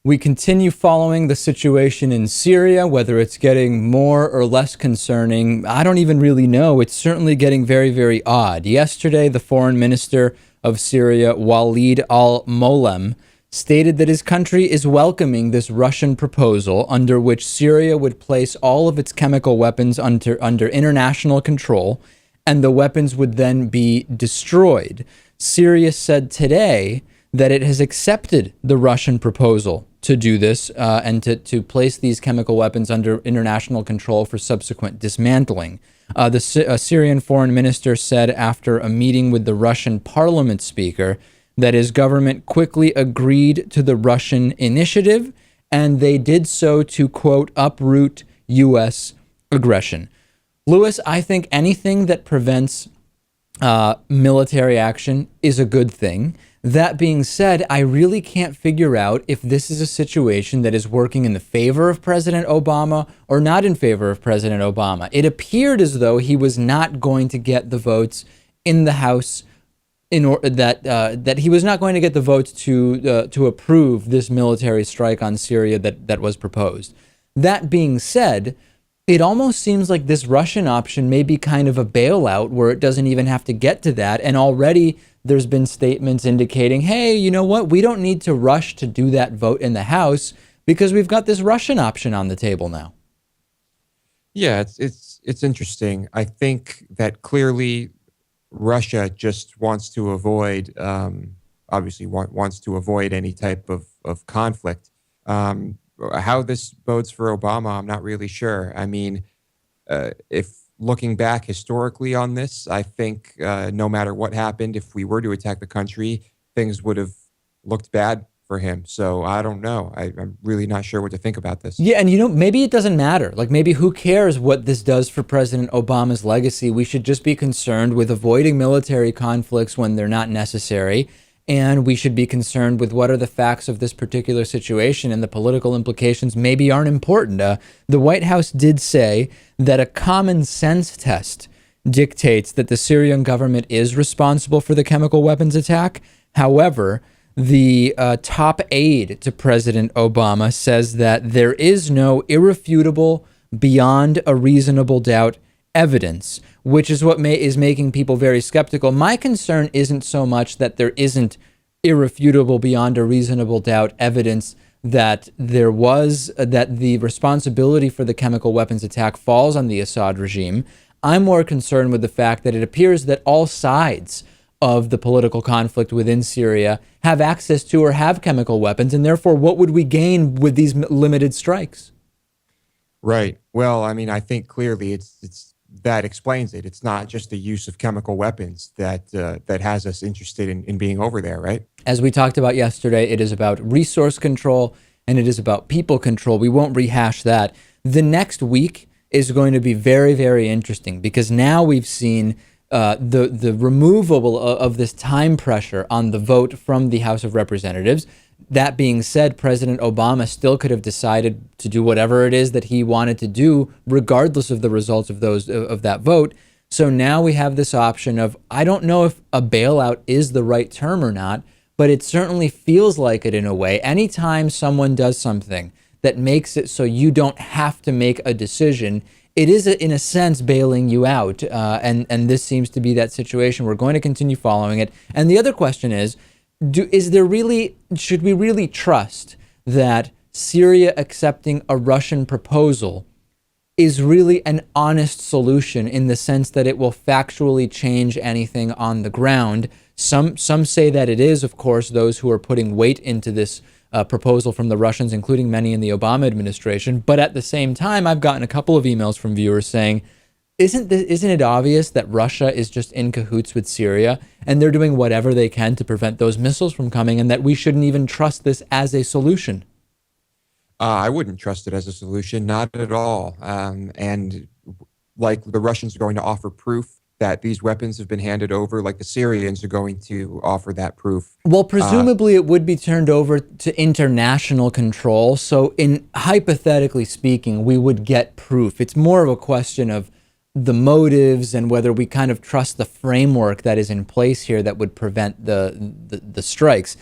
We continue following the situation in Syria, whether it's getting more or less concerning. I don't even really know. It's certainly getting very, very odd. Yesterday, the foreign minister of Syria, Walid al-Molem, stated that his country is welcoming this Russian proposal under which Syria would place all of its chemical weapons under international control, and the weapons would then be destroyed. Syria said today that it has accepted the Russian proposal to do this and to place these chemical weapons under international control for subsequent dismantling. The Syrian foreign minister said after a meeting with the Russian parliament speaker that his government quickly agreed to the Russian initiative, and they did so to, quote, uproot U.S. aggression. Lewis, I think anything that prevents military action is a good thing. That being said, I really can't figure out if this is a situation that is working in the favor of President Obama or not in favor of President Obama. It appeared as though he was not going to get the votes in the House that he was not going to get the votes to approve this military strike on Syria that was proposed. That being said, it almost seems like this Russian option may be kind of a bailout where it doesn't even have to get to that. And already there's been statements indicating, hey, you know what? We don't need to rush to do that vote in the House because we've got this Russian option on the table now. Yeah, it's interesting. I think that clearly Russia just wants to avoid, obviously wants to avoid any type of conflict. How this bodes for Obama, I'm not really sure. I mean, if looking back historically on this, I think no matter what happened, if we were to attack the country, things would have looked bad for him. So I don't know. I'm really not sure what to think about this. Yeah, and you know, maybe it doesn't matter. Like maybe who cares what this does for President Obama's legacy? We should just be concerned with avoiding military conflicts when they're not necessary. And we should be concerned with what are the facts of this particular situation, and the political implications maybe aren't important. The White House did say that a common sense test dictates that the Syrian government is responsible for the chemical weapons attack. However, the top aide to President Obama says that there is no irrefutable, beyond a reasonable doubt evidence, which is what is making people very skeptical. My concern isn't so much that there isn't irrefutable, beyond a reasonable doubt evidence that that the responsibility for the chemical weapons attack falls on the Assad regime. I'm more concerned with the fact that it appears that all sides of the political conflict within Syria have access to or have chemical weapons, and therefore what would we gain with these limited strikes? Right. Well, I mean, I think clearly it's that explains it. It's not just the use of chemical weapons that has us interested in being over there, right? As we talked about yesterday, it is about resource control and it is about people control. We won't rehash that. The next week is going to be very, very interesting because now we've seen the removal of this time pressure on the vote from the House of Representatives. That being said, President Obama still could have decided to do whatever it is that he wanted to do, regardless of the results of that vote. So now we have this option of, I don't know if a bailout is the right term or not, but it certainly feels like it in a way. Anytime someone does something that makes it so you don't have to make a decision, it is, in a sense, bailing you out. And this seems to be that situation. We're going to continue following it. And the other question is, should we really trust that Syria accepting a Russian proposal is really an honest solution in the sense that it will factually change anything on the ground? Some say that it is, of course, those who are putting weight into this proposal from the Russians, including many in the Obama administration. But at the same time, I've gotten a couple of emails from viewers saying, isn't it obvious that Russia is just in cahoots with Syria and they're doing whatever they can to prevent those missiles from coming, and that we shouldn't even trust this as a solution? I wouldn't trust it as a solution, not at all. And like the Russians are going to offer proof that these weapons have been handed over, like the Syrians are going to offer that proof. Well, presumably it would be turned over to international control. So hypothetically speaking, we would get proof. It's more of a question of the motives and whether we kind of trust the framework that is in place here that would prevent the strikes.